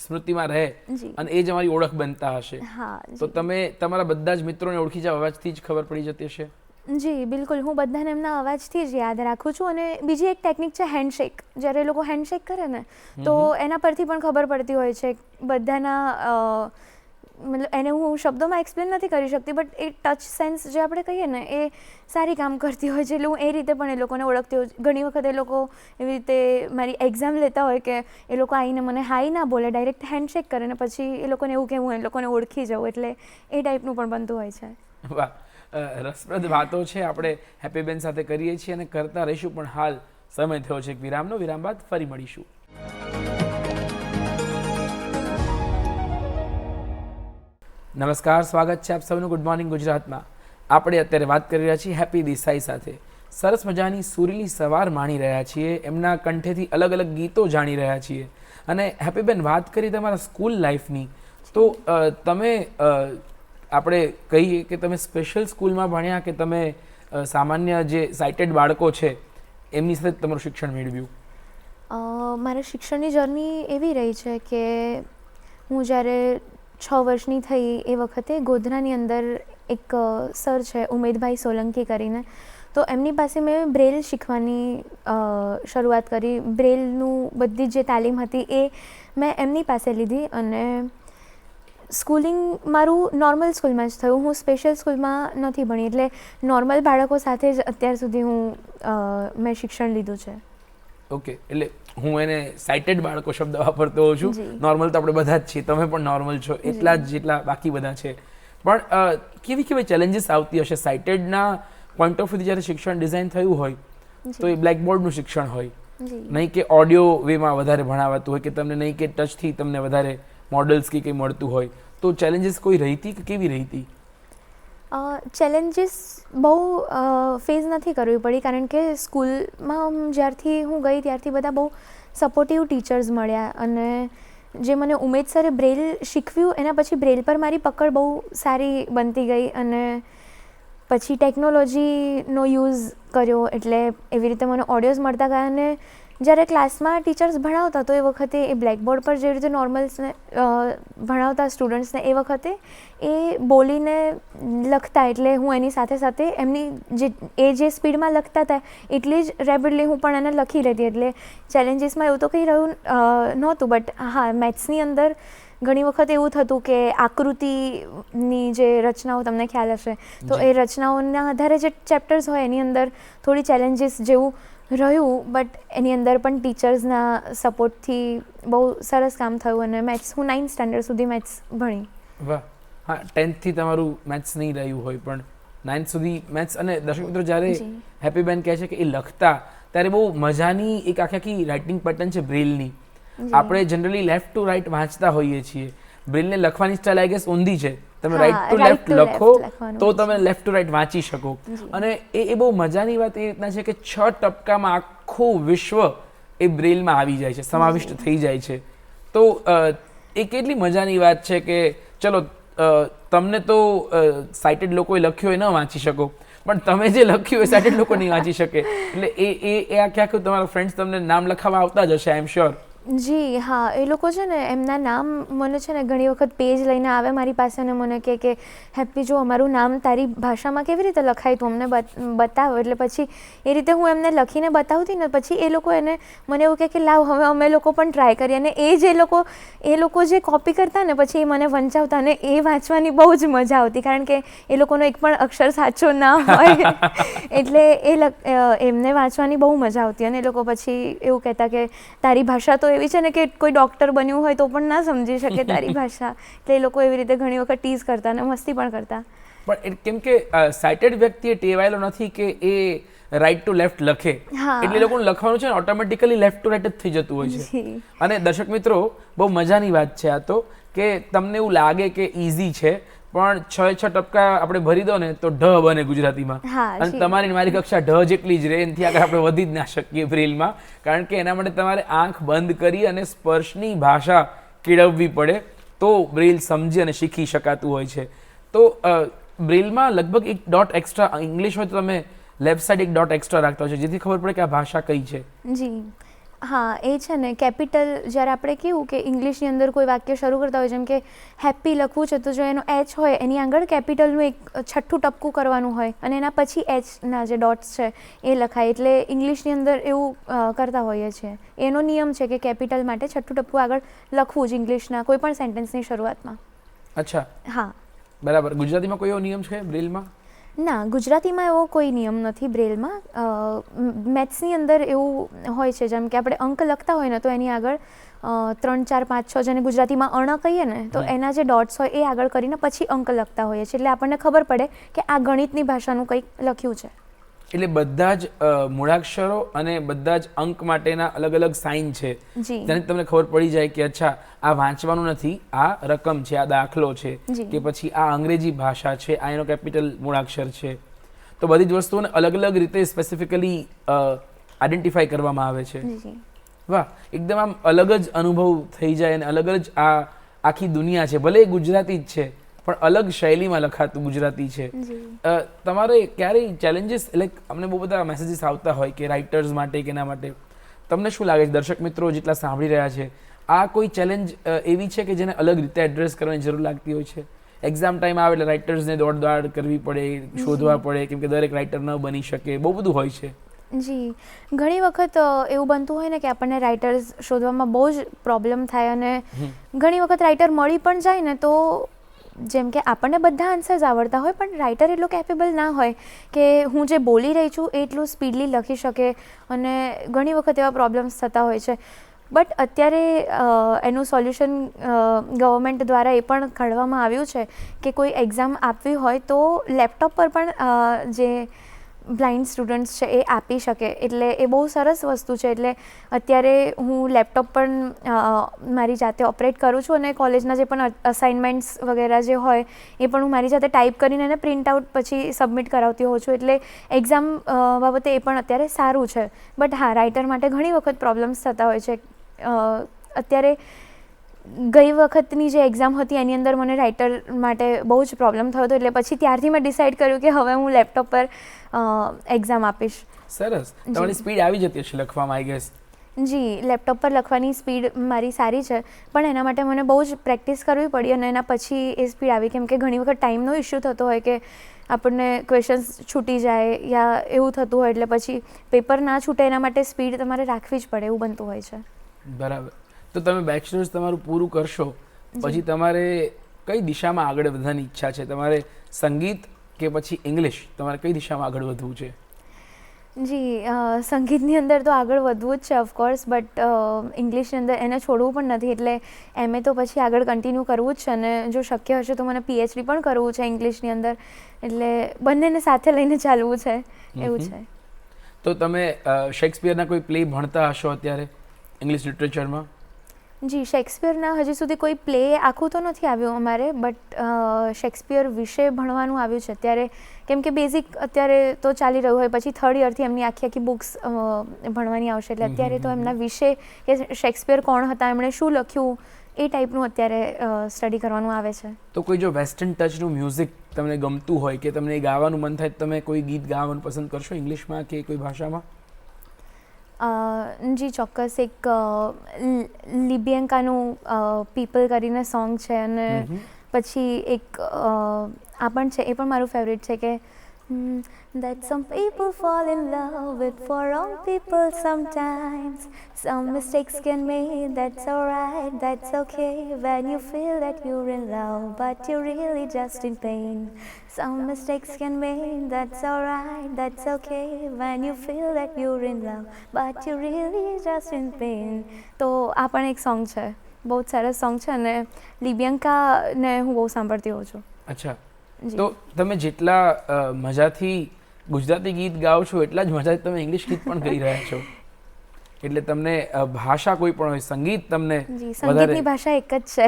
સ્મૃતિમાં રહે અને એ જ અમારી ઓળખ બનતા હશે. હા, તો તમે તમારા બધા જ મિત્રોને ઓળખી જાવ, અવાજથી જ ખબર પડી જતી હશે? જી બિલકુલ, હું બધાને એમના અવાજથી જ યાદ રાખું છું. અને બીજી એક ટેકનિક છે હેન્ડશેક. જ્યારે લોકો હેન્ડશેક કરે ને તો એના પરથી પણ ખબર પડતી હોય છે બધાના, મતલબ એને હું શબ્દોમાં એક્સપ્લેન નથી કરી શકતી બટ એ ટચ સેન્સ જે આપણે કહીએ ને એ સારી કામ કરતી હોય છે, એટલે હું એ રીતે પણ એ લોકોને ઓળખતી હોય. ઘણી વખત એ લોકો એવી રીતે મારી એક્ઝામ લેતા હોય કે એ લોકો આવીને મને હાઈ ના બોલે, ડાયરેક્ટ હેન્ડશેક કરે ને પછી એ લોકોને એવું કે હું એ લોકોને ઓળખી જાઉં, એટલે એ ટાઈપનું પણ બનતું હોય છે. વાહ, રસપ્રદ વાતો છે આપણે હેપીબેન સાથે કરીએ છીએ અને કરતા રહીશું, પણ હાલ સમય થયો છે એક વિરામનો. વિરામ બાદ ફરી મળીશું. નમસ્કાર, સ્વાગત છે આપ સૌનું ગુડ મોર્નિંગ ગુજરાતમાં. આપણે અત્યારે વાત કરી રહ્યા છીએ હેપી દેસાઈ સાથે. સરસ મજાની સુરીલી સવાર માણી રહ્યા છીએ, એમના કંઠેથી અલગ અલગ ગીતો જાણી રહ્યા છીએ. અને હેપીબેન, વાત કરી તમારા સ્કૂલ લાઈફની, તો તમે આપણે કહીએ કે તમે સ્પેશિયલ સ્કૂલમાં ભણ્યા કે તમે સામાન્ય જે સાઇટેડ બાળકો છે એમની સાથે તમારું શિક્ષણ મેળવ્યું? મારા શિક્ષણની જર્ની એવી રહી છે કે હું જ્યારે 6 વર્ષની થઈ એ વખતે ગોધરાની અંદર એક સર છે ઉમેદભાઈ સોલંકી કરીને, તો એમની પાસે મેં બ્રેલ શીખવાની શરૂઆત કરી. બ્રેલનું બધી જે તાલીમ હતી એ મેં એમની પાસે લીધી અને સ્કૂલિંગ મારું નોર્મલ સ્કૂલમાં જ થયું. હું સ્પેશિયલ સ્કૂલમાં નથી ભણી, એટલે નોર્મલ બાળકો સાથે જ અત્યાર સુધી મેં શિક્ષણ લીધું છે. ઓકે, એટલે હું એને સાઇટેડ બાળકો શબ્દ વાપરતો હોઉં છું. નોર્મલ તો આપણે બધા જ છીએ, તમે પણ નોર્મલ છો, એટલા જ જેટલા બાકી બધા છે. પણ કેવી કેવી ચેલેન્જીસ આવતી હશે સાઇટેડના પોઈન્ટ ઓફ વ્યૂથી જ્યારે શિક્ષણ ડિઝાઇન થયું હોય તો એ બ્લેકબોર્ડનું શિક્ષણ હોય, નહીં કે ઓડિયો વેમાં વધારે ભણાવાતું હોય, કે તમને નહીં કે ટચથી તમને વધારે મોડલ્સ કે કંઈ મળતું હોય, તો ચેલેન્જીસ કોઈ રહી હતી કે કેવી રહી હતી? ચેલેન્જીસ બહુ ફેસ નથી કરવી પડી, કારણ કે સ્કૂલમાં જ્યારથી હું ગઈ ત્યારથી બધા બહુ સપોર્ટિવ ટીચર્સ મળ્યા અને જે મને ઉમેદ સરે બ્રેલ શીખવ્યું એના પછી બ્રેલ પર મારી પકડ બહુ સારી બનતી ગઈ અને પછી ટેકનોલોજીનો યુઝ કર્યો, એટલે એવી રીતે મને ઓડિયોઝ મળતા ગયા. અને જ્યારે ક્લાસમાં ટીચર્સ ભણાવતા તો એ વખતે એ બ્લેકબોર્ડ પર જેવી રીતે નોર્મલ્સને ભણાવતા સ્ટુડન્ટ્સને એ વખતે એ બોલીને લખતા, એટલે હું એની સાથે સાથે એમની જે સ્પીડમાં લખતા હતા એટલી જ રેપિડલી હું પણ એને લખી લેતી. એટલે ચેલેન્જીસમાં એવું તો કંઈ રહ્યું નહોતું, બટ હા મેથ્સની અંદર ઘણી વખત એવું થતું કે આકૃતિની જે રચનાઓ તમને ખ્યાલ હશે તો એ રચનાઓના આધારે જે ચેપ્ટર્સ હોય એની અંદર થોડી ચેલેન્જીસ જેવું રહ્યું, બટ એની અંદર પણ ટીચર્સના સપોર્ટથી બહુ સરસ કામ થયું અને મેથ્સ હું 9th સ્ટાન્ડર્ડ સુધી મેથ્સ ભણી. વાહ, હા, 10thથી તમારું મેથ્સ નહીં રહ્યું હોય પણ 9th સુધી મેથ્સ. અને દર્શક મિત્રો, જ્યારે હેપીબેન કહે છે કે એ લખતા ત્યારે બહુ મજાની એક આખી રાઇટિંગ પેટર્ન છે બ્રેલની. આપણે જનરલી લેફ્ટ ટુ રાઇટ વાંચતા હોઈએ છીએ, બ્રેલને લખવાની સ્ટાઇલ આઈ ગેસ ઊંધી છે. તમે રાઇટ ટુ લેફ્ટ લખો તો તમે લેફ્ટ ટુ રાઇટ વાંચી શકો. અને એ બહુ મજાની વાત એ રીતના છે કે 6 ટપકામાં આખું વિશ્વ એ બ્રેલમાં આવી જાય છે, સમાવિષ્ટ થઈ જાય છે. તો એ કેટલી મજાની વાત છે કે ચલો તમને તો સાઇટેડ લોકોએ લખ્યું હોય ન વાંચી શકો, પણ તમે જે લખ્યું હોય સાઇટેડ લોકો નહીં વાંચી શકે, એટલે એ આ ક્યાંક તમારા ફ્રેન્ડ્સ તમને નામ લખાવવા આવતા જ હશે, આઈ એમ શ્યોર. જી હા, એ લોકો છે ને એમના નામ મને છે ને ઘણી વખત પેજ લઈને આવે મારી પાસે અને મને કહે કે હેપી જો અમારું નામ તારી ભાષામાં કેવી રીતે લખાય તું અમને બતાવો. એટલે પછી એ રીતે હું એમને લખીને બતાવતી ને પછી એ લોકો એને મને એવું કહે કે લાવ હવે અમે લોકો પણ ટ્રાય કરીએ. અને એ લોકો જે કોપી કરતા ને પછી એ મને વંચાવતા અને એ વાંચવાની બહુ જ મજા આવતી, કારણ કે એ લોકોનો એક પણ અક્ષર સાચો ના હોય એટલે એમને વાંચવાની બહુ મજા આવતી. અને એ લોકો પછી એવું કહેતા કે તારી ભાષા તો એવી છે ને કે કોઈ ડૉક્ટર બન્યું હોય તો પણ ના સમજી શકે તારી ભાષા. એટલે એ લોકો એવી રીતે ઘણી વખત ટીઝ કરતા અને મસ્તી પણ કરતા. પણ કેમ કે સાઇટેડ વ્યક્તિ ટેવાયેલો નથી કે એ રાઈટ ટુ લેફ્ટ લખે, એટલે એ લોકોને લખવાનું છે ને ઓટોમેટિકલી લેફ્ટ ટુ રાઈટ જ થઈ જતું હોય છે. અને દર્શક મિત્રો, બહુ મજાની વાત છે આ તો, કે તમને એવું લાગે કે ઇઝી છે, પણ 6 ટપકા આપણે ભરી દો ને તો ઢ બને ગુજરાતીમાં. અને તમારી મારી કક્ષા ઢ જેટલી જ રહે, એનાથી આગળ આપણે વધી જ ના શકીએ બ્રેલમાં, કારણ કે એના માટે તમારે આંખ બંધ કરી અને સ્પર્શની ભાષા કેળવવી પડે તો બ્રેલ સમજી અને શીખી શકાતું હોય છે. તો બ્રેલમાં લગભગ એક ડોટ એક્સ્ટ્રા, ઇંગ્લિશ હોય તો તમે લેફ્ટ સાઈડ એક ડોટ એક્સ્ટ્રા રાખતા હોય છે, જેથી ખબર પડે કે આ ભાષા કઈ છે. જી હા, એ છે ને કેપિટલ, જ્યારે આપણે કેવું કે ઇંગ્લિશની અંદર કોઈ વાક્ય શરૂ કરતા હોય, જેમ કે હેપી લખવું છે તો જો એનો એચ હોય એની આગળ કેપિટલનું એક છઠ્ઠું ટપકું કરવાનું હોય અને એના પછી એચના જે ડોટ્સ છે એ લખાય. એટલે ઇંગ્લિશની અંદર એવું કરતા હોઈએ છીએ. એનો નિયમ છે કે કેપિટલ માટે છઠ્ઠું ટપકું આગળ લખવું જ ઇંગ્લિશના કોઈ પણ સેન્ટેન્સની શરૂઆતમાં. અચ્છા, હા બરાબર. ગુજરાતીમાં કોઈ એવો નિયમ છે બ્રેલમાં? ના, ગુજરાતીમાં એવો કોઈ નિયમ નથી બ્રેલમાં. મેથ્સની અંદર એવું હોય છે, જેમ કે આપણે અંક લખતા હોય ને તો એની આગળ 3, 4, 5, 6 જેને ગુજરાતીમાં અણ કહીએ ને તો એના જે ડોટ્સ હોય એ આગળ કરીને પછી અંક લખતા હોઈએ છીએ, એટલે આપણને ખબર પડે કે આ ગણિતની ભાષાનું કંઈક લખ્યું છે. એટલે બધા જ મૂળાક્ષરો અને બધા જ અંક માટેના અલગ અલગ સાઇન છે, જેને તમને ખબર પડી જાય કે અચ્છા આ વાંચવાનું નથી, આ રકમ છે, આ દાખલો છે, કે પછી આ અંગ્રેજી ભાષા છે, આ એનો કેપિટલ મૂળાક્ષર છે. તો બધી જ વસ્તુઓને અલગ અલગ રીતે સ્પેસિફિકલી આઈડેન્ટિફાઈ કરવામાં આવે છે. વાહ, એકદમ આમ અલગ જ અનુભવ થઈ જાય અને અલગ જ આ આખી દુનિયા છે, ભલે ગુજરાતી જ છે પણ અલગ શૈલીમાં લખાતું ગુજરાતી છે. તમારે ક્યારેય ચેલેન્જીસ, લાઈક અમને બહુ બધા મેસેજીસ આવતા હોય કે રાઇટર્સ માટે કે એના માટે, તમને શું લાગે છે દર્શક મિત્રો જેટલા સાંભળી રહ્યા છે, આ કોઈ ચેલેન્જ એવી છે કે જેને અલગ રીતે એડ્રેસ કરવાની જરૂર લાગતી હોય છે? એક્ઝામ ટાઈમ આવે એટલે રાઇટર્સને દોડ કરવી પડે, શોધવા પડે, કેમ કે દરેક રાઇટર ન બની શકે, બહુ બધું હોય છે. જી, ઘણી વખત એવું બનતું હોય ને કે આપણને રાઇટર્સ શોધવામાં બહુ જ પ્રોબ્લેમ થાય અને ઘણી વખત રાઇટર મળી પણ જાય ને તો જેમ કે આપણને બધા આન્સર્સ આવડતા હોય પણ રાઇટર એટલો કેપેબલ ના હોય કે હું જે બોલી રહી છું એ એટલું સ્પીડલી લખી શકે, અને ઘણી વખત એવા પ્રોબ્લેમ્સ થતા હોય છે. બટ અત્યારે એનું સોલ્યુશન ગવર્મેન્ટ દ્વારા એ પણ કાઢવામાં આવ્યું છે કે કોઈ એક્ઝામ આપવી હોય તો લેપટોપ પર પણ જે બ્લાઇન્ડ સ્ટુડન્ટ્સ છે એ આપી શકે, એટલે એ બહુ સરસ વસ્તુ છે. એટલે અત્યારે હું લેપટોપ પણ મારી જાતે ઓપરેટ કરું છું અને કોલેજના જે પણ અસાઇનમેન્ટ્સ વગેરે જે હોય એ પણ હું મારી જાતે ટાઈપ કરીને એને પ્રિન્ટ આઉટ પછી સબમિટ કરાવતી હોઉં છું, એટલે એક્ઝામ બાબતે એ પણ અત્યારે સારું છે. બટ હા, રાઇટર માટે ઘણી વખત પ્રોબ્લેમ્સ થતા હોય છે. અત્યારે ગઈ વખતની જે એક્ઝામ હતી એની અંદર મને રાઇટર માટે બહુ જ પ્રોબ્લેમ થયો હતો, એટલે પછી ત્યારથી મેં ડિસાઇડ કર્યું કે હવે હું લેપટોપ પર એક્ઝામ આપીશ. સરસ. તમારી સ્પીડ આવી જતી હશે લખવામાં, આઈ ગેસ? જી, લેપટોપ પર લખવાની સ્પીડ મારી સારી છે, પણ એના માટે મને બહુ જ પ્રેક્ટિસ કરવી પડી અને એના પછી એ સ્પીડ આવી, કેમ કે ઘણી વખત ટાઈમનો ઇશ્યુ થતો હોય કે આપણને ક્વેશ્ચન્સ છૂટી જાય યા એવું થતું હોય, એટલે પછી પેપર ના છૂટે એના માટે સ્પીડ તમારે રાખવી જ પડે, એવું બનતું હોય છે. બરાબર. તો તમે બેચલર્સ તમારું પૂરું કરશો પછી તમારે કઈ દિશામાં આગળ વધવાની ઈચ્છા છે? તમારે સંગીત કે પછી ઇંગ્લિશ, તમારે કઈ દિશામાં આગળ વધવું છે? જી, સંગીતની અંદર તો આગળ વધવું જ છે ઓફકોર્સ, બટ ઇંગ્લિશની અંદર એને છોડવું પણ નથી, એટલે MA તો પછી આગળ કન્ટિન્યુ કરવું જ છે અને જો શક્ય હશે તો મને PhD પણ કરવું છે ઇંગ્લિશની અંદર, એટલે બંનેને સાથે લઈને ચાલવું છે, એવું છે. તો તમે શેક્સપિયરના કોઈ પ્લે ભણતા હશો અત્યારે ઇંગ્લિશ લિટરેચરમાં? જી, શેક્સપિયરના હજી સુધી કોઈ પ્લે આખું તો નથી આવ્યું અમારે, બટ શેક્સપિયર વિશે ભણવાનું આવ્યું છે અત્યારે, કેમ કે બેઝિક અત્યારે તો ચાલી રહ્યું હોય, પછી 3rd યરથી એમની આખી બુક્સ ભણવાની આવશે, એટલે અત્યારે તો એમના વિશે કે શેક્સપિયર કોણ હતા, એમણે શું લખ્યું એ ટાઈપનું અત્યારે સ્ટડી કરવાનું આવે છે. તો કોઈ જો વેસ્ટર્ન ટચનું મ્યુઝિક તમને ગમતું હોય કે તમને ગાવાનું મન થાય, તમે કોઈ ગીત ગાવાનું પસંદ કરશો ઇંગ્લિશમાં કે કોઈ ભાષામાં? જી ચોક્કસ. એક લિબિયન્કાનું પીપલ કરીને સોંગ છે, અને પછી એક આ પણ છે, એ પણ મારું ફેવરેટ છે કે that some people fall in love with for wrong people sometimes. Some mistakes can make, that's alright, that's okay. When you feel that you're in love, but you're really just in pain. Some mistakes can make, that's alright, that's okay. When you feel that you're in love, but you're really just in pain. તો આ પણ એક song છે, બહુ જ સરસ song છે, અને લિબિયન્કાને હું બહુ સાંભળતી હોઉં છું. અચ્છા, તો તમે જેટલા મજાથી ગુજરાતી ગીત ગાઓ છો એટલા જ મજાથી તમે ઇંગ્લિશ ગીત પણ ગાઈ રહ્યા છો, એટલે તમને ભાષા કોઈ પણ હોય, સંગીત તમને સંગીતની ભાષા એક જ છે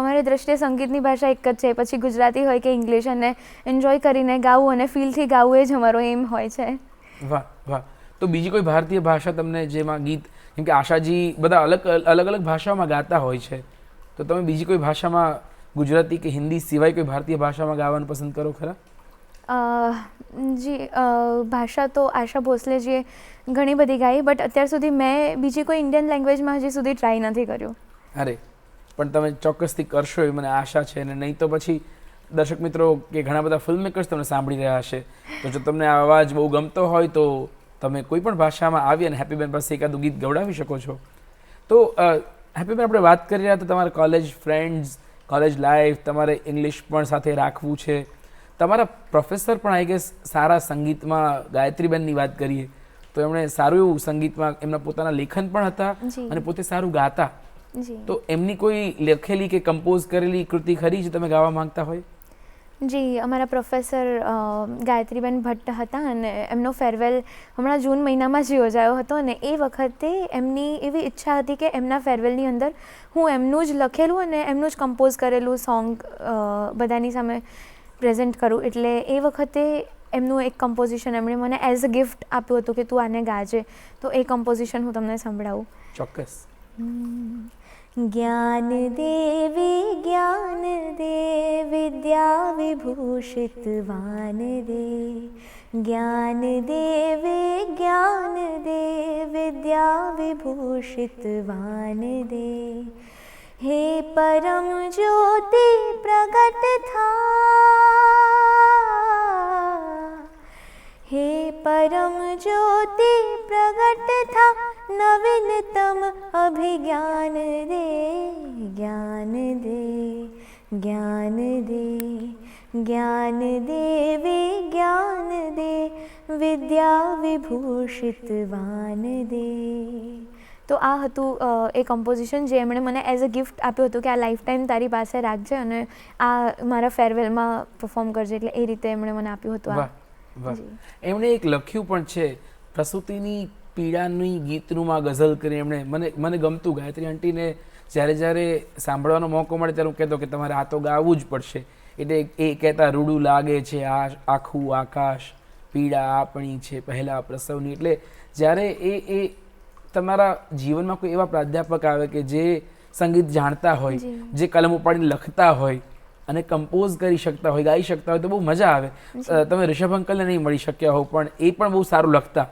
અમારી દ્રષ્ટિએ. સંગીતની ભાષા એક જ છે, પછી ગુજરાતી હોય કે ઇંગ્લિશ, અને એન્જોય કરીને ગાવું અને ફીલથી ગાવું એ જ અમારો એમ હોય છે. વાહ વાહ. તો બીજી કોઈ ભારતીય ભાષા તમને જેમાં ગીત, કેમ કે આશાજી બધા અલગ અલગ ભાષાઓમાં ગાતા હોય છે, તો તમે બીજી કોઈ ભાષામાં, ગુજરાતી કે હિન્દી સિવાય કોઈ ભારતીય ભાષામાં ગાવાનું પસંદ કરો ખરા? જી ભાષા તો આશા ભોસલેજીએ ઘણી બધી ગાઈ, બટ અત્યાર સુધી મેં બીજી કોઈ ઇન્ડિયન લેંગ્વેજમાં હજી સુધી ટ્રાય નથી કર્યું. અરે પણ તમે ચોક્કસથી કરશો એ મને આશા છે, અને નહીં તો પછી દર્શક મિત્રો કે ઘણા બધા ફિલ્મ મેકર્સ તમને સાંભળી રહ્યા હશે, તો જો તમને આ અવાજ બહુ ગમતો હોય તો તમે કોઈ પણ ભાષામાં આવી અને હેપી બેન પાસે એકાદું ગીત ગવડાવી શકો છો. તો હેપી બેન, આપણે વાત કરી રહ્યા હતા તમારા કોલેજ ફ્રેન્ડ્સ, કોલેજ લાઈફ, તમારે ઇંગ્લિશ પણ સાથે રાખવું છે, તમારા પ્રોફેસર પણ આઈ ગેસ સારા સંગીતમાં, ગાયત્રીબેનની વાત કરીએ તો એમણે સારું એવું સંગીતમાં, એમના પોતાના લેખન પણ હતા અને પોતે સારું ગાતા, તો એમની કોઈ લખેલી કે કમ્પોઝ કરેલી કૃતિ ખરી જે તમે ગાવા માંગતા હોય? જી, અમારા પ્રોફેસર ગાયત્રીબેન ભટ્ટ હતા, અને એમનો ફેરવેલ હમણાં જૂન મહિનામાં જ યોજાયો હતો, અને એ વખતે એમની એવી ઈચ્છા હતી કે એમના ફેરવેલની અંદર હું એમનું જ લખેલું અને એમનું જ કમ્પોઝ કરેલું સોંગ બધાની સામે પ્રેઝન્ટ કરું. એટલે એ વખતે એમનું એક કમ્પોઝિશન એમણે મને એઝ અ ગિફ્ટ આપ્યું હતું કે તું આને ગાજે, તો એ કમ્પોઝિશન હું તમને સંભળાવું. ચોક્કસ. જ્ઞાન દે વિદ્યા વિભૂષિત વાન દે, જ્ઞાન દે વિદ્યા વિભૂષિત વાન દે. હે પરમ જ્યોતિ પ્રગટ થા, હે પરમ જ્યોતિ પ્રગટ થા, નવીનતમ અભિજ્ઞાન દે, જ્ઞાન દે, જ્ઞાન દે, જ્ઞાન દે વિજ્ઞાન દે, વિદ્યા વિભૂષિત વાન દે. તો આ હતું એ કમ્પોઝિશન જે એમણે મને એઝ અ ગિફ્ટ આપ્યું હતું કે આ લાઈફ ટાઈમ તારી પાસે રાખજે અને આ મારા ફેરવેલમાં પરફોર્મ કરજે, એટલે એ રીતે એમણે મને આપ્યું હતું. વાહ વાહ. એમણે એક લખ્યું પણ છે, પ્રસૂતિની પીડાની ગીતરૂમાં ગઝલ કરી. એમણે મને ગમતું, ગાયત્રી આંટીને જ્યારે સાંભળવાનો મોકો મળે ત્યારે હું કહેતો કે તમારે આ તો ગાવું જ પડશે. એટલે એ કહેતા, રૂડું લાગે છે આખું આકાશ, પીડા આપણી છે પહેલાં પ્રસવની. એટલે જ્યારે એ તમારા જીવનમાં કોઈ એવા પ્રાધ્યાપક આવે કે જે સંગીત જાણતા હોય, જે કલમ ઉપાડીને લખતા હોય અને કમ્પોઝ કરી શકતા હોય, ગાઈ શકતા હોય, તો બહુ મજા આવે. તમે ઋષભ અંકલને નહીં મળી શક્યા હો, પણ એ પણ બહુ સારું લખતા.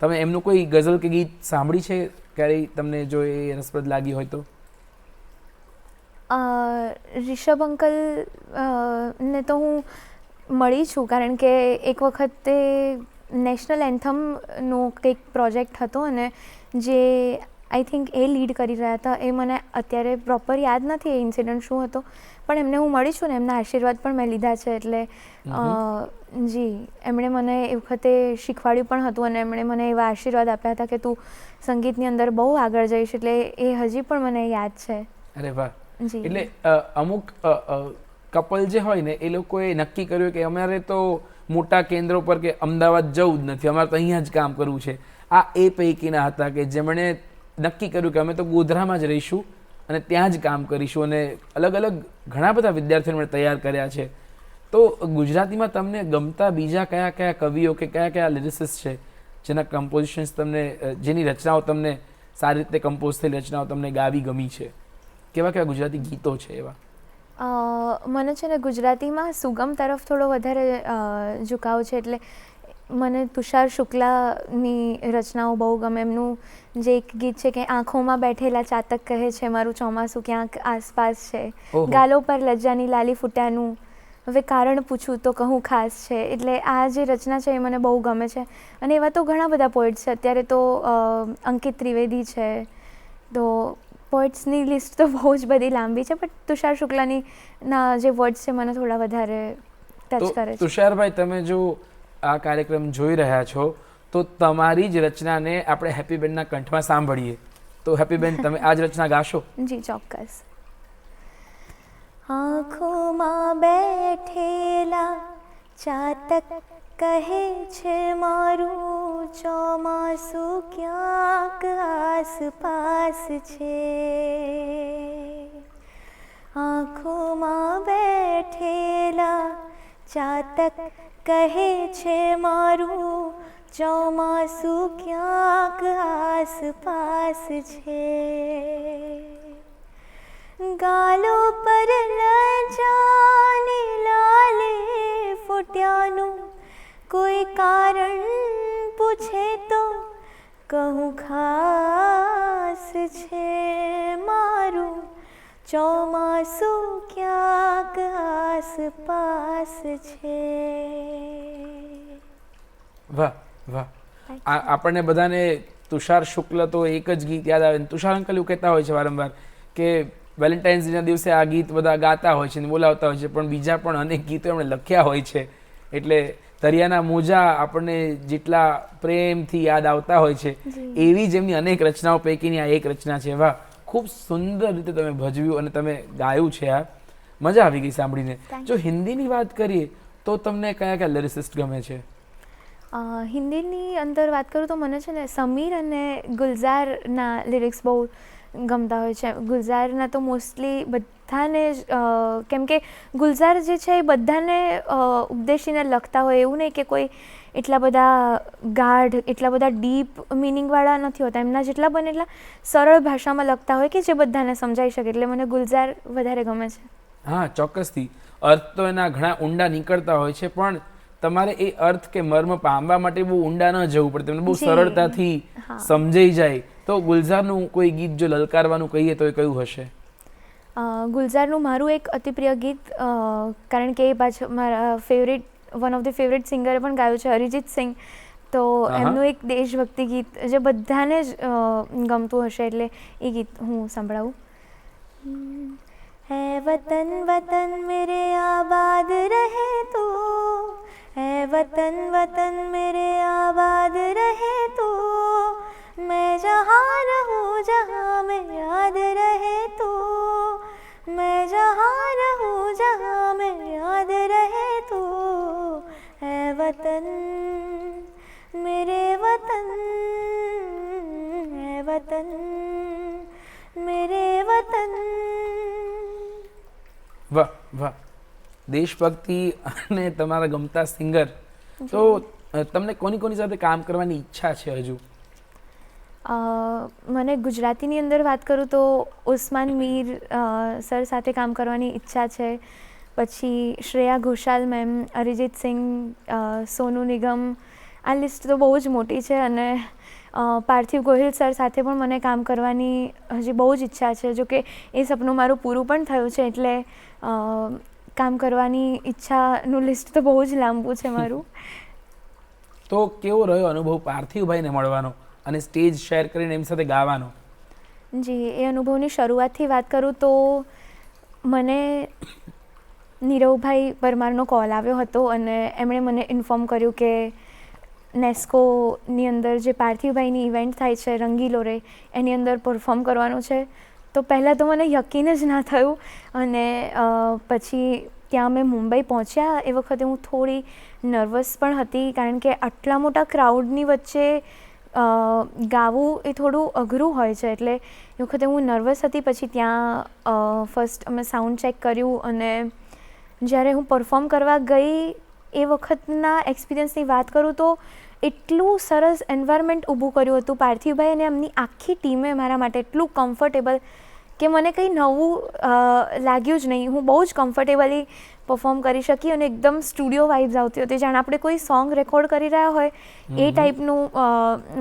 તમે એમનું કોઈ ગઝલ કે ગીત સાંભળી છે ક્યારેય, તમને જો એ રસપ્રદ લાગી હોય તો? ઋષભ અંકલ ને તો હું મળી છું, કારણ કે એક વખતે નેશનલ એન્થમનો કંઈક પ્રોજેક્ટ હતો અને જે આઈ થિંક એ લીડ કરી રહ્યા હતા. એ મને અત્યારે પ્રોપર યાદ નથી એ ઇન્સિડન્ટ શું હતો, પણ એમને હું મળી છું ને એમના આશીર્વાદ પણ મેં લીધા છે. એટલે જી, એમણે મને એ વખતે શીખવાડ્યું પણ હતું અને એમણે મને એવા આશીર્વાદ આપ્યા હતા કે તું સંગીતની અંદર બહુ આગળ જઈશ, એટલે એ હજી પણ મને યાદ છે. અરે વાહ. એટલે અમુક કપલ જે હોય ને, એ લોકોએ નક્કી કર્યું કે અમારે તો મોટા કેન્દ્રો પર કે અમદાવાદ જવું જ નથી, અમારે તો અહીંયા જ કામ કરવું છે. આ એ પૈકીના હતા કે જેમણે નક્કી કર્યું કે અમે તો ગોધરામાં જ રહીશું અને ત્યાં જ કામ કરીશું, અને અલગ અલગ ઘણા બધા વિદ્યાર્થીઓને તૈયાર કર્યા છે. તો ગુજરાતીમાં તમને ગમતા બીજા કયા કયા કવિઓ કે કયા કયા લિરિસિસ્ટ છે જેના કમ્પોઝિશન્સ તમને, જેની રચનાઓ તમને સારી રીતે કમ્પોઝ થયેલી રચનાઓ તમને ગાવી ગમી છે? કેવા કેવા ગુજરાતી ગીતો છે એવા? મને છે ને ગુજરાતીમાં સુગમ તરફ થોડો વધારે ઝુકાવ છે, એટલે મને તુષાર શુક્લાની રચનાઓ બહુ ગમે. એમનું જે એક ગીત છે કે આંખોમાં બેઠેલા ચાતક કહે છે મારું ચોમાસું ક્યાંક આસપાસ છે, ઓહો. ગાલો પર લજ્જાની લાલી ફૂટ્યાનું હવે કારણ પૂછું તો કહું ખાસ છે. એટલે આ જે રચના છે એ મને બહુ ગમે છે. અને એવા તો ઘણા બધા પોએટ્સ છે. અત્યારે તો અંકિત ત્રિવેદી છે, તો પોએટ્સની લિસ્ટ તો બહુ જ બધી લાંબી છે, બટ તુષાર શુક્લાની જે વર્ડ્સ છે મને થોડા વધારે ટચ કરે છે. તુષારભાઈ, તમે જો આ કાર્યક્રમ જોઈ રહ્યા છો તો તમારી જ રચનાને આપણે હેપી બેનના કંઠમાં સાંભળીએ. તો હેપી બેન, તમે આ જ રચના ગાશો? જી ચોક્કસ. આંખોમાં બેઠેલા ચાતક કહે છે મારું ચોમાસું ક્યાંક આસપાસ છે, આંખોમાં બેઠેલા ચાતક કહે છે મારું ચોમાસું ક્યાંક આસપાસ છે, ગાલો પર લજાની લાલે ફૂટ્યાનું કોઈ કારણ પૂછે તો કહું ખાસ છે મારું ચોમાસું ક્યાંક આસપાસ છે. વાહ વાહ. આપણને બધાને તુષાર શુક્લ તો એક જ ગીત યાદ આવે. તુષાર અંકલ એવું કહેતા હોય છે વારંવાર કે વેલેન્ટાઇન્સ ડેના દિવસે આ ગીત બધા ગાતા હોય છે ને બોલાવતા હોય છે, પણ બીજા પણ અનેક ગીતો એમણે લખ્યા હોય છે. એટલે દરિયાના મોજા આપણને જેટલા પ્રેમથી યાદ આવતા હોય છે, એવી જ એમની અનેક રચનાઓ પૈકીની આ એક રચના છે. વાહ, ખૂબ સુંદર રીતે તમે ભજવ્યું અને તમે ગાયું છે. આ મજા આવી ગઈ સાંભળીને. જો હિન્દીની વાત કરીએ તો તમને કયા કયા લિરિસિસ્ટ ગમે છે? હિન્દીની અંદર વાત કરું તો મને છે ને સમીર અને ગુલઝારના લિરિક્સ બહુ ગમતા હોય છે. ગુલઝારના તો મોસ્ટલી બધાને કેમ કે ગુલઝાર જે છે એ બધાને ઉપદેશીને લખતા હોય, એવું નહીં કે કોઈ એટલા બધા ગાઢ, એટલા બધા ડીપ મિનિંગવાળા નથી હોતા. એમના જેટલા બને એટલા સરળ ભાષામાં લખતા હોય કે જે બધાને સમજાઈ શકે. એટલે મને ગુલઝાર વધારે ગમે છે. હા, ચોક્કસથી. અર્થ તો એના ઘણા ઊંડા નીકળતા હોય છે, પણ તમારે એ અર્થ કે મર્મ પામવા માટે બહુ ઊંડા ન જવું પડે, તમને બહુ સરળતાથી સમજાઈ જાય. તો ગુલઝારનું કોઈ ગીત જો લલકારવાનું કહીએ તો એ કયું હશે? ગુલઝારનું મારું એક અતિપ્રિય ગીત, કારણ કે એ પાછું મારા favourite, one of the favourite સિંગરે પણ ગાયું છે, અરિજીત સિંહ. તો એમનું એક દેશભક્તિ ગીત જે બધાને જ ગમતું હશે, એટલે એ ગીત હું સંભળાવું. હે વતન વતન મેરે આબાદ રહે તુ, હે વતન વતન મેરે આબાદ રહે તુ, मैं जहाँ रहूँ जहाँ में याद रहे तू, मैं जहाँ रहूँ जहाँ में याद रहे तू, है वतन मेरे वतन, है वतन मेरे वतन. વાહ વાહ. દેશભક્તિ અને તમારા ગમતા સિંગર, તો તમને કોની કોની સાથે કામ કરવાની ઈચ્છા છે હજુ? મને ગુજરાતીની અંદર વાત કરું તો ઉસ્માન મીર સર સાથે કામ કરવાની ઈચ્છા છે. પછી શ્રેયા ઘોષાલ મેમ, અરિજીત સિંહ, સોનુ નિગમ, આ લિસ્ટ તો બહુ જ મોટી છે. અને પાર્થિવ ગોહિલ સર સાથે પણ મને કામ કરવાની હજી બહુ જ ઈચ્છા છે. જોકે એ સપનું મારું પૂરું પણ થયું છે, એટલે કામ કરવાની ઈચ્છાનું લિસ્ટ તો બહુ જ લાંબુ છે મારું. તો કેવો રહ્યો અનુભવ પાર્થિવભાઈને મળવાનો અને સ્ટેજ શેર કરીને એમની સાથે ગાવાનો? જી, એ અનુભવની શરૂઆતથી વાત કરું તો મને નીરવભાઈ પરમારનો કોલ આવ્યો હતો અને એમણે મને ઇન્ફોર્મ કર્યું કે નેસ્કોની અંદર જે પાર્થિવભાઈની ઇવેન્ટ થાય છે રંગીલો રે, એની અંદર પરફોર્મ કરવાનું છે. તો પહેલાં તો મને યકીન જ ના થયું. અને પછી ત્યાં અમે મુંબઈ પહોંચ્યા એ વખતે હું થોડી નર્વસ પણ હતી, કારણ કે આટલા મોટા ક્રાઉડની વચ્ચે ગાવું એ થોડું અઘરું હોય છે. એટલે એ વખતે હું નર્વસ હતી. પછી ત્યાં ફર્સ્ટ અમે સાઉન્ડ ચેક કર્યું, અને જ્યારે હું પરફોર્મ કરવા ગઈ એ વખતના એક્સપિરિયન્સની વાત કરું તો એટલું સરસ એન્વાયરમેન્ટ ઊભું કર્યું હતું પાર્થિવભાઈ અને એમની આખી ટીમે મારા માટે, એટલું કમ્ફર્ટેબલ કે મને કંઈ નવું લાગ્યું જ નહીં. હું બહુ જ કમ્ફર્ટેબલી પરફોર્મ કરી શકી અને એકદમ સ્ટુડિયો વાઇબ્સ આવતી હતી, જાણે આપણે કોઈ સોંગ રેકોર્ડ કરી રહ્યા હોય એ ટાઈપનું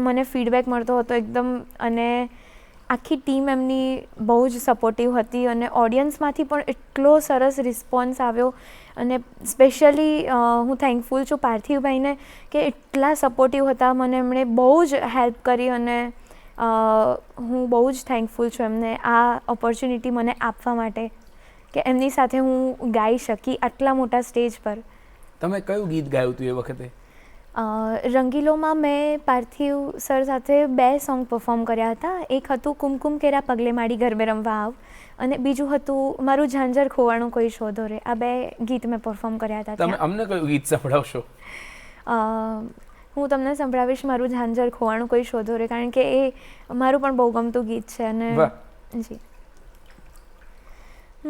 મને ફીડબેક મળતો હતો એકદમ. અને આખી ટીમ એમની બહુ જ સપોર્ટિવ હતી અને ઓડિયન્સમાંથી પણ એટલો સરસ રિસ્પોન્સ આવ્યો. અને સ્પેશિયલી હું થેન્કફુલ છું પાર્થિવભાઈને કે એટલા સપોર્ટિવ હતા, મને એમણે બહુ જ હેલ્પ કરી અને હું બહુ જ થેન્કફુલ છું એમને આ ઓપોર્ચ્યુનિટી મને આપવા માટે કે એમની સાથે હું ગાઈ શકી આટલા મોટા સ્ટેજ પર. તમે કયું ગીત ગાયું હતું એ વખતે? રંગીલોમાં મેં પાર્થિવ સર સાથે 2 સોંગ પરફોર્મ કર્યા હતા. એક હતું કુમકુમ કેરા પગલે માડી ગરબે રમવા આવ અને બીજું હતું મારું ઝાંઝર ખોવાણું કોઈ શોધો રે. આ 2 ગીત મેં પરફોર્મ કર્યા હતા. તમે અમને કયું ગીત સંભળાવશો? હું તમને સંભળાવીશ મારું ઝાંઝર ખોવાણું કોઈ શોધો રે, કારણ કે એ મારું પણ બહુ ગમતું ગીત છે. અને જી,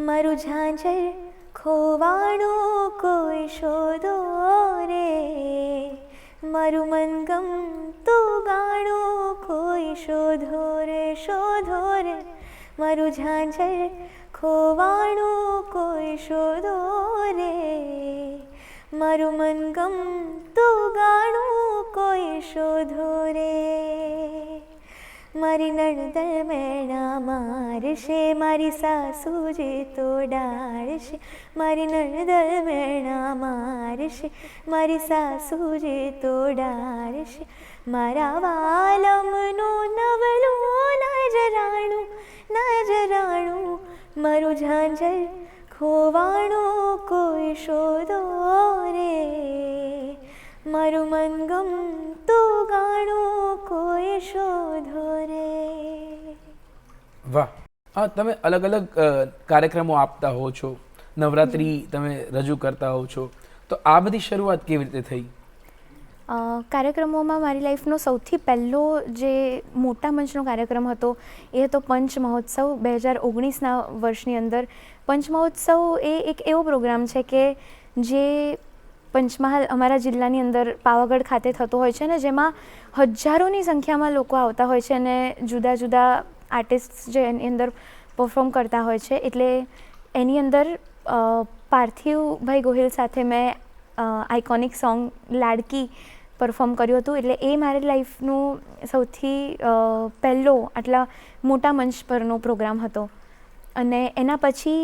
મારું ઝાંઝર ખોવાણું કોઈ શોધો રે, મારું મનગમતું ગાણું કોઈ શોધો રે, શોધો રે. મારું ઝાંઝર ખોવાણું કોઈ શોધો રે, મારું મનગમતું ગાણું કોઈ શોધો રે. મારી નણદલ મેણા મારશે, મારી સાસુજી તો ડાળશે. મારી નણદલ મેણા મારશે, મારી સાસુજી તો ડાળશે. મારા વાલમનું નવલું નજરાણું, નજરાણું. મારું ઝાંઝર ખોવાણું કોઈ શોધો રે, મારું મનગમતું ગાણું કોઈ શોધો રે. વાહ! તમે અલગ અલગ કાર્યક્રમો આપતા હો છો, નવરાત્રિ તમે રજૂ કરતા હો છો, તો આ બધી શરૂઆત કેવી રીતે થઈ? કાર્યક્રમોમાં મારી લાઈફનો સૌથી પહેલો જે મોટા મંચનો કાર્યક્રમ હતો એ હતો પંચ મહોત્સવ 2019ના વર્ષની અંદર. પંચ મહોત્સવ એ એક એવો પ્રોગ્રામ છે કે જે પંચમહાલ અમારા જિલ્લાની અંદર પાવાગઢ ખાતે થતો હોય છે ને, જેમાં હજારોની સંખ્યામાં લોકો આવતા હોય છે અને જુદા જુદા આર્ટિસ્ટ જે એની અંદર પરફોર્મ કરતા હોય છે. એટલે એની અંદર પાર્થિવભાઈ ગોહિલ સાથે મેં આઇકોનિક સોંગ લાડકી પરફોર્મ કર્યું હતું. એટલે એ મારી લાઈફનું સૌથી પહેલો આટલા મોટા મંચ પરનો પ્રોગ્રામ હતો. અને એના પછી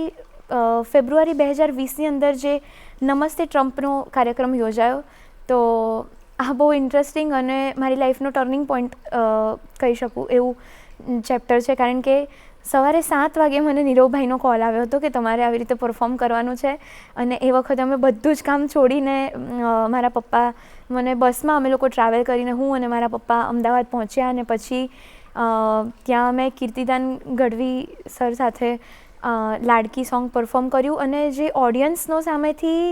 ફેબ્રુઆરી 2020ની અંદર જે નમસ્તે ટ્રમ્પનો કાર્યક્રમ યોજાયો, તો આ બહુ ઇન્ટરેસ્ટિંગ અને મારી લાઈફનો ટર્નિંગ પોઈન્ટ કહી શકું એવું ચેપ્ટર છે. કારણ કે સવારે 7 વાગે મને નીરવભાઈનો કોલ આવ્યો હતો કે તમારે આવી રીતે પરફોર્મ કરવાનું છે. અને એ વખતે અમે બધું જ કામ છોડીને મારા પપ્પા મને બસમાં અમે લોકો ટ્રાવેલ કરીને હું અને મારા પપ્પા અમદાવાદ પહોંચ્યા. અને પછી ત્યાં મેં કીર્તિદાન ગઢવી સર સાથે લાડકી સોંગ પરફોર્મ કર્યું. અને જે ઓડિયન્સનો સામેથી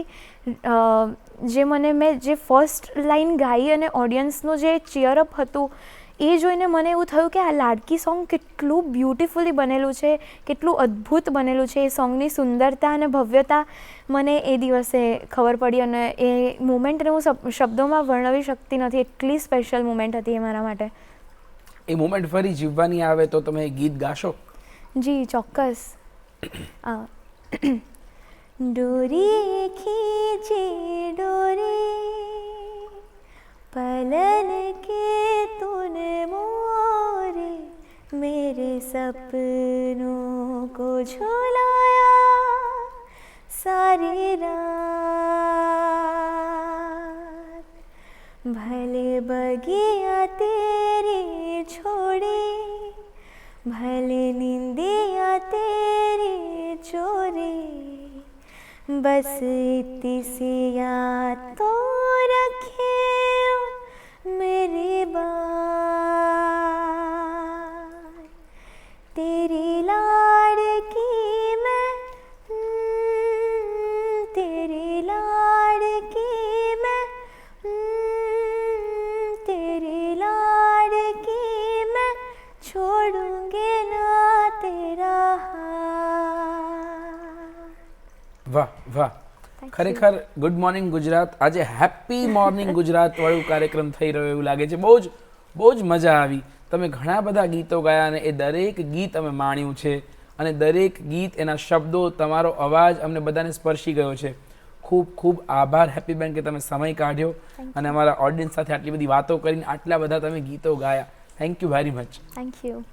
મેં જે ફર્સ્ટ લાઇન ગાઈ અને ઓડિયન્સનું જે ચીયરઅપ હતું એ જોઈને મને એવું થયું કે આ લાડકી સોંગ કેટલું બ્યુટિફુલી બનેલું છે, કેટલું અદ્ભુત બનેલું છે. એ સોંગની સુંદરતા અને ભવ્યતા મને એ દિવસે ખબર પડી. અને એ મુમેન્ટને હું શબ્દોમાં વર્ણવી શકતી નથી, એટલી સ્પેશિયલ મુમેન્ટ હતી એ મારા માટે. એ મુમેન્ટ ફરી જીવવાની આવે તો તમે ગીત ગાશો? જી, ચોક્કસ. डोरी खींचे डोरी पलन के तूने मोरे, मेरे सपनों को झुलाया सारी रात. भले बगिया तेरी छोड़ी, भले निंदिया तेरी चोरी, बस इतनी सी याद तो रखे मेरी बात. तेरी लाडकी मैं, तेरी लाडकी मैं, तेरी लाडकी मैं, छोड़ूंगे ना तेरा हाथ. વાહ વાહ! ખરેખર ગુડ મોર્નિંગ ગુજરાત, આજે હેપી મોર્નિંગ ગુજરાત વાળું કાર્યક્રમ થઈ રહ્યો એવું લાગે છે. બહુ જ મજા આવી. તમે ઘણા બધા ગીતો ગાયા અને એ દરેક ગીત અમે માણ્યું છે. અને દરેક ગીત, એના શબ્દો, તમારો અવાજ અમને બધાને સ્પર્શી ગયો છે. ખૂબ ખૂબ આભાર હેપી બેન કે તમે સમય કાઢ્યો અને અમારા ઓડિયન્સ સાથે આટલી બધી વાતો કરીને આટલા બધા તમે ગીતો ગાયા. Thank you very much. Thank you.